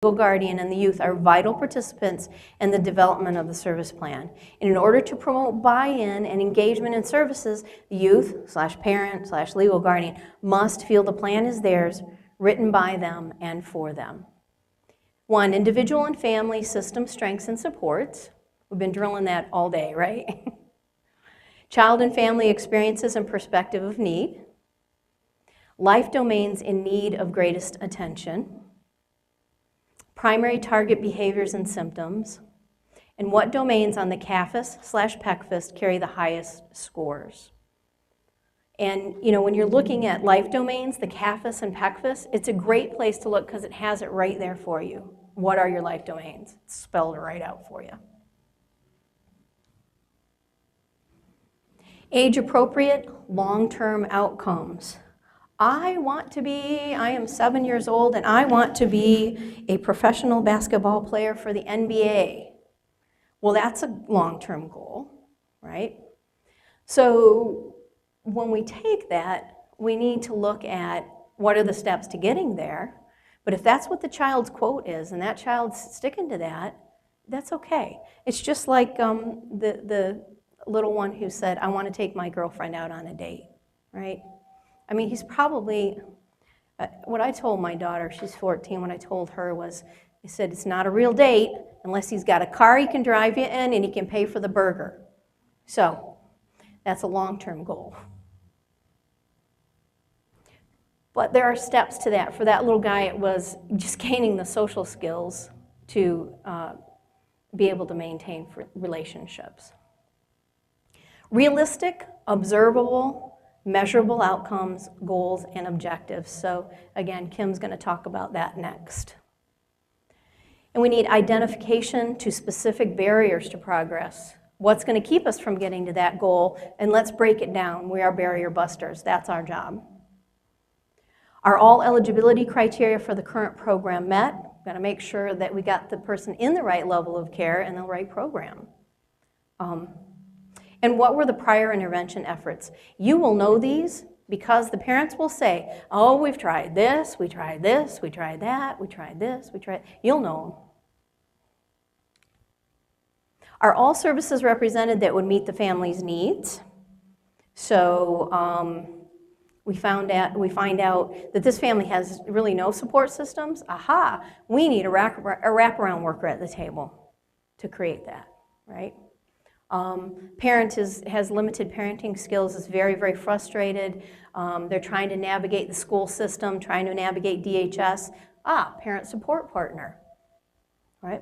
legal guardian, and the youth are vital participants in the development of the service plan. And in order to promote buy-in and engagement in services, the youth/parent/legal guardian must feel the plan is theirs, written by them and for them. 1, individual and family system strengths and supports. We've been drilling that all day, right? Child and family experiences and perspective of need. Life domains in need of greatest attention. Primary target behaviors and symptoms, and what domains on the CAFIS/PECFIS carry the highest scores. And when you're looking at life domains, the CAFIS and PECFIS, it's a great place to look because it has it right there for you. What are your life domains? It's spelled right out for you. Age-appropriate long-term outcomes. I am 7 years old and I want to be a professional basketball player for the NBA. Well, that's a long-term goal, right? So when we take that, we need to look at what are the steps to getting there. But if that's what the child's quote is and that child's sticking to that, that's okay. It's just like the little one who said, I want to take my girlfriend out on a date, right? I mean, he's probably, what I told my daughter, she's 14, what I told her was, I said, it's not a real date unless he's got a car he can drive you in and he can pay for the burger. So, that's a long-term goal. But there are steps to that. For that little guy, it was just gaining the social skills to be able to maintain relationships. Realistic, observable, measurable outcomes, goals, and objectives. So again, Kim's going to talk about that next. And we need identification to specific barriers to progress. What's going to keep us from getting to that goal? And let's break it down. We are barrier busters. That's our job. Are all eligibility criteria for the current program met? We've got to make sure that we got the person in the right level of care and the right program. And what were the prior intervention efforts? You will know these because the parents will say, oh, we've tried this, we tried this, we tried that, we tried this, we tried, you'll know them. Are all services represented that would meet the family's needs? So we find out that this family has really no support systems. Aha, we need a wraparound worker at the table to create that, right? Parent has limited parenting skills, is very, very frustrated. They're trying to navigate the school system, trying to navigate DHS. Parent support partner, right?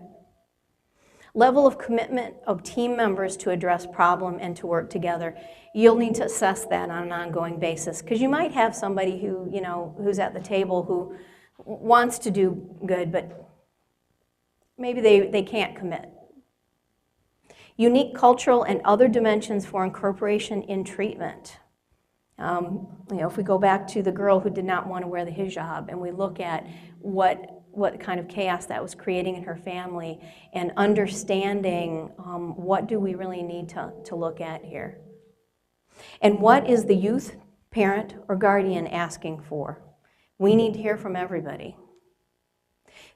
Level of commitment of team members to address problem and to work together. You'll need to assess that on an ongoing basis because you might have somebody who, who's at the table who wants to do good, but maybe they can't commit. Unique cultural and other dimensions for incorporation in treatment. If we go back to the girl who did not want to wear the hijab and we look at what kind of chaos that was creating in her family and understanding what do we really need to look at here. And what is the youth, parent, or guardian asking for? We need to hear from everybody.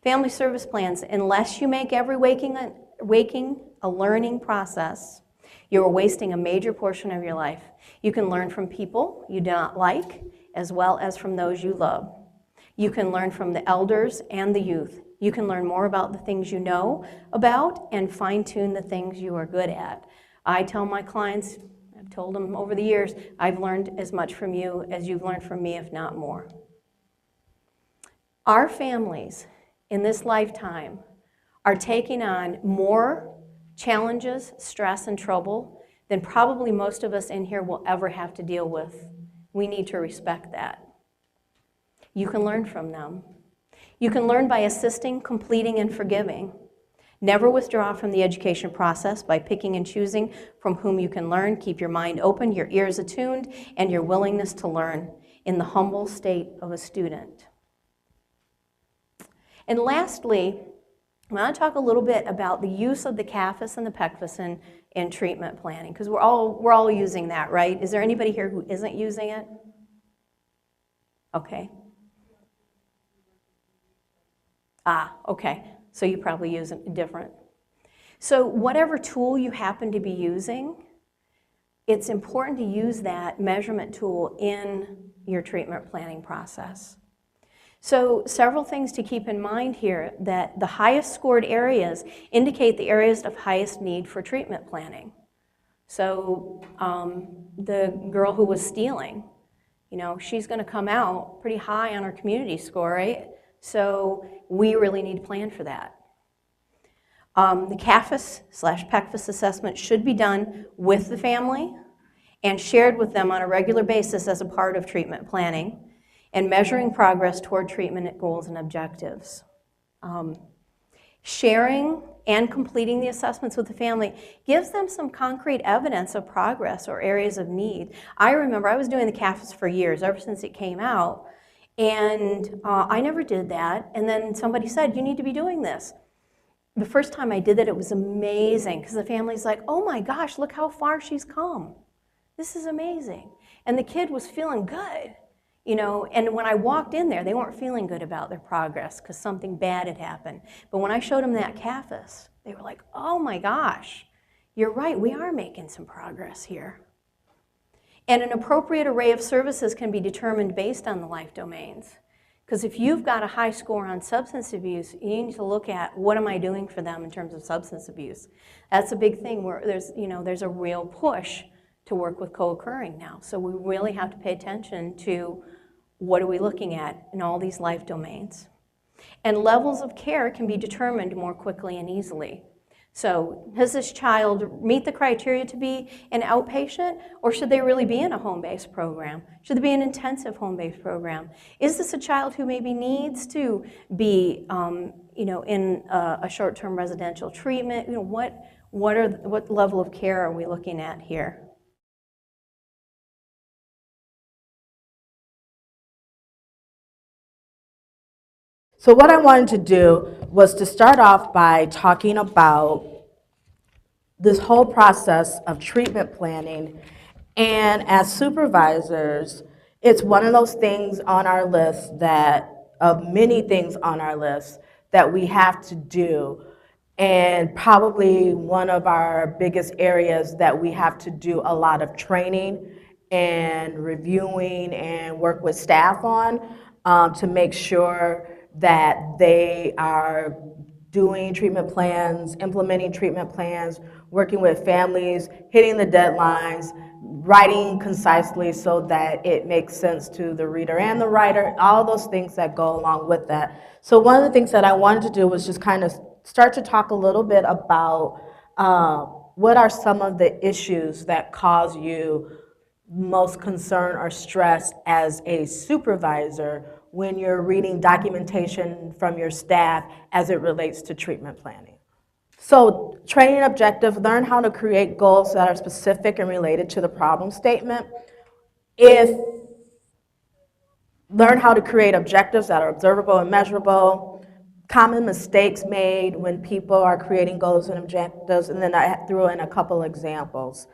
Family service plans, unless you make every waking a learning process, you're wasting a major portion of your life. You can learn from people you do not like, as well as from those you love. You can learn from the elders and the youth. You can learn more about the things you know about and fine-tune the things you are good at. I tell my clients, I've told them over the years, I've learned as much from you as you've learned from me, if not more. Our families in this lifetime are taking on more challenges, stress, and trouble than probably most of us in here will ever have to deal with. We need to respect that. You can learn from them. You can learn by assisting, completing, and forgiving. Never withdraw from the education process by picking and choosing from whom you can learn. Keep your mind open, your ears attuned, and your willingness to learn in the humble state of a student. And lastly, I want to talk a little bit about the use of the CAFIS and the PECFIS in treatment planning, because we're all using that, right? Is there anybody here who isn't using it? Okay. Ah, okay. So you probably use it different. So whatever tool you happen to be using, it's important to use that measurement tool in your treatment planning process. So several things to keep in mind here, that the highest scored areas indicate the areas of highest need for treatment planning. So the girl who was stealing, you know, she's going to come out pretty high on her community score, right? So we really need to plan for that. The CAFAS/PECFAS assessment should be done with the family and shared with them on a regular basis as a part of treatment planning and measuring progress toward treatment goals and objectives. Sharing and completing the assessments with the family gives them some concrete evidence of progress or areas of need. I remember I was doing the CAFAS for years, ever since it came out, and I never did that, and then somebody said, you need to be doing this. The first time I did it, it was amazing, because the family's like, oh my gosh, look how far she's come. This is amazing. And the kid was feeling good, you know, and when I walked in there, they weren't feeling good about their progress because something bad had happened. But when I showed them that CAFAS, they were like, oh my gosh, you're right, we are making some progress here. And an appropriate array of services can be determined based on the life domains. Because if you've got a high score on substance abuse, you need to look at what am I doing for them in terms of substance abuse. That's a big thing where there's a real push to work with co-occurring now. So we really have to pay attention to what are we looking at in all these life domains. And levels of care can be determined more quickly and easily. So does this child meet the criteria to be an outpatient, or should they really be in a home-based program? Should they be an intensive home-based program? Is this a child who maybe needs to be in a short-term residential treatment? You know, what level of care are we looking at here? So what I wanted to do was to start off by talking about this whole process of treatment planning. And as supervisors, it's one of those things on our list of many things on our list that we have to do. And probably one of our biggest areas that we have to do a lot of training and reviewing and work with staff on to make sure that they are doing treatment plans, implementing treatment plans, working with families, hitting the deadlines, writing concisely so that it makes sense to the reader and the writer, all those things that go along with that. So one of the things that I wanted to do was just kind of start to talk a little bit about what are some of the issues that cause you most concern or stress as a supervisor when you're reading documentation from your staff as it relates to treatment planning. So training objective, learn how to create goals that are specific and related to the problem statement. Learn how to create objectives that are observable and measurable. Common mistakes made when people are creating goals and objectives, and then I threw in a couple examples.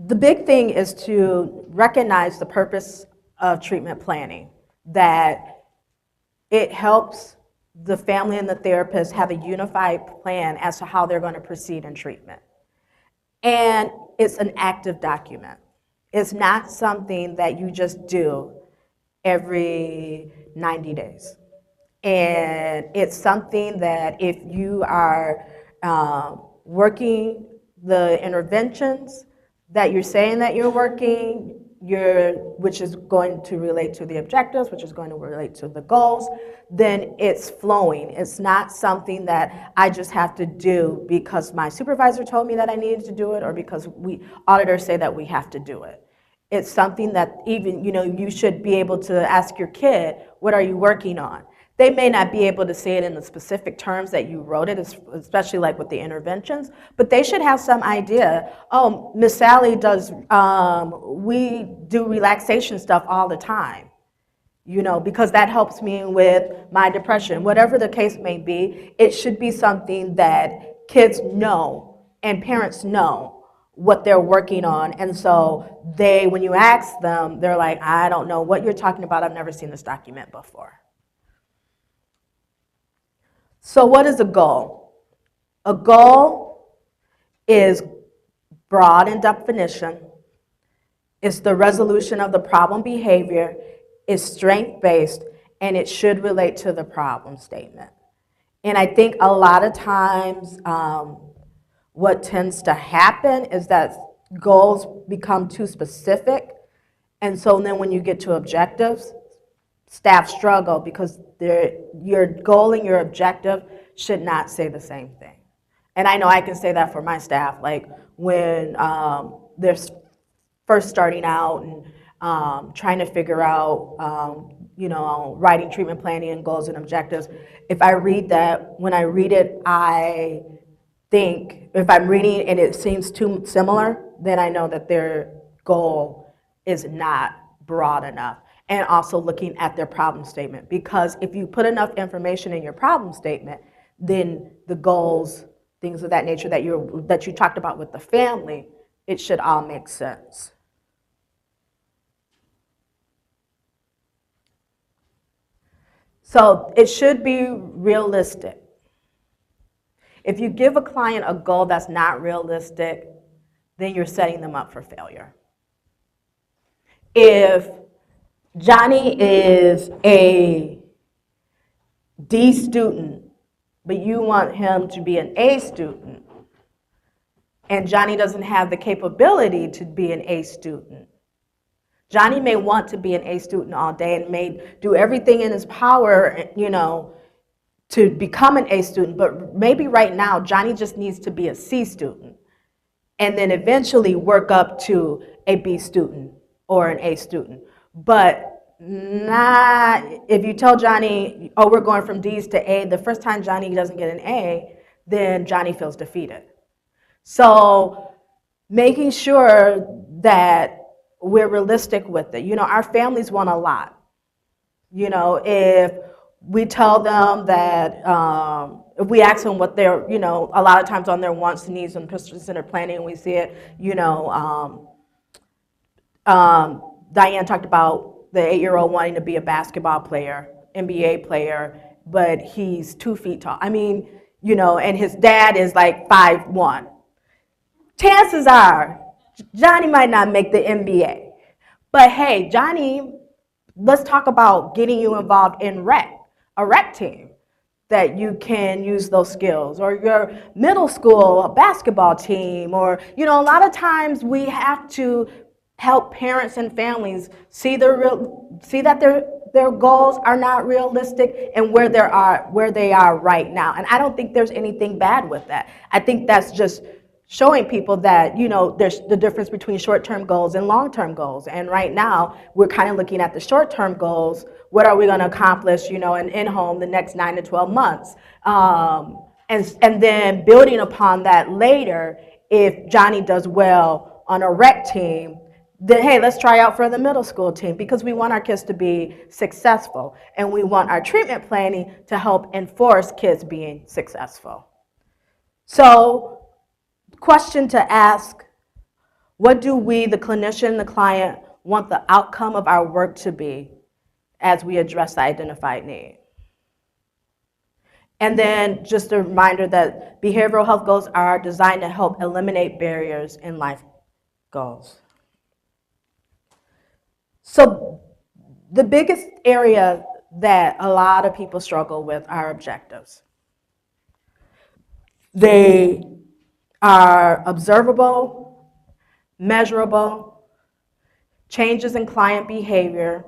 The big thing is to recognize the purpose of treatment planning, that it helps the family and the therapist have a unified plan as to how they're going to proceed in treatment. And it's an active document. It's not something that you just do every 90 days. And it's something that if you are working the interventions that you're saying that you're working, which is going to relate to the objectives, which is going to relate to the goals, then it's flowing. It's not something that I just have to do because my supervisor told me that I needed to do it or because auditors say that we have to do it. It's something that even, you should be able to ask your kid, what are you working on? They may not be able to say it in the specific terms that you wrote it, especially like with the interventions, but they should have some idea. Oh, Miss Sally we do relaxation stuff all the time, because that helps me with my depression. Whatever the case may be, it should be something that kids know and parents know what they're working on. And so when you ask them, they're like, I don't know what you're talking about. I've never seen this document before. So what is a goal? A goal is broad in definition. It's the resolution of the problem behavior. It's strength-based, and it should relate to the problem statement. And I think a lot of times what tends to happen is that goals become too specific, and so then when you get to objectives, staff struggle because your goal and your objective should not say the same thing. And I know I can say that for my staff, like when they're first starting out and trying to figure out, writing treatment planning and goals and objectives. If I read that, when I read it, I think if I'm reading and it seems too similar, then I know that their goal is not broad enough. And also looking at their problem statement, because if you put enough information in your problem statement, then the goals, things of that nature that you talked about with the family, it should all make sense. So it should be realistic. If you give a client a goal that's not realistic, then you're setting them up for failure. If Johnny is a D student, but you want him to be an A student, and Johnny doesn't have the capability to be an A student, Johnny may want to be an A student all day and may do everything in his power, to become an A student, but maybe right now Johnny just needs to be a C student and then eventually work up to a B student or an A student. But not if you tell Johnny, oh, we're going from D's to A, the first time Johnny doesn't get an A, then Johnny feels defeated. So making sure that we're realistic with it. Our families want a lot. If we tell them that, if we ask them what they're, a lot of times on their wants and needs and person-centered planning, we see it, Diane talked about the 8-year-old wanting to be a basketball player, NBA player, but he's 2 feet tall. And his dad is like 5'1". Chances are, Johnny might not make the NBA. But hey, Johnny, let's talk about getting you involved in a rec team that you can use those skills, or your middle school basketball team, or, a lot of times we have to help parents and families see that their goals are not realistic and where they are right now. And I don't think there's anything bad with that. I think that's just showing people that, there's the difference between short-term goals and long-term goals. And right now, we're kind of looking at the short-term goals. What are we going to accomplish, in home the next 9 to 12 months? And then building upon that later, if Johnny does well on a rec team, then hey, let's try out for the middle school team, because we want our kids to be successful. And we want our treatment planning to help enforce kids being successful. So, question to ask, what do we, the clinician, the client, want the outcome of our work to be as we address the identified need? And then just a reminder that behavioral health goals are designed to help eliminate barriers in life goals. So the biggest area that a lot of people struggle with are objectives. They are observable, measurable, changes in client behavior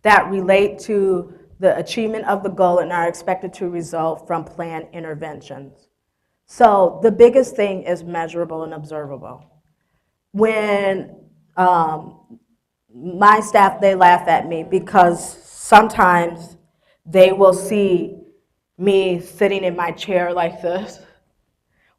that relate to the achievement of the goal and are expected to result from planned interventions. So the biggest thing is measurable and observable. When my staff, they laugh at me because sometimes they will see me sitting in my chair like this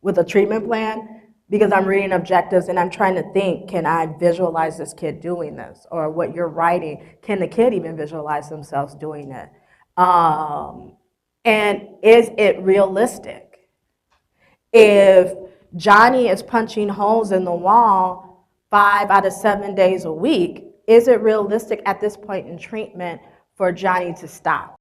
with a treatment plan, because I'm reading objectives and I'm trying to think, can I visualize this kid doing this? Or what you're writing, can the kid even visualize themselves doing it? And is it realistic? If Johnny is punching holes in the wall 5 out of 7 days a week, is it realistic at this point in treatment for Johnny to stop?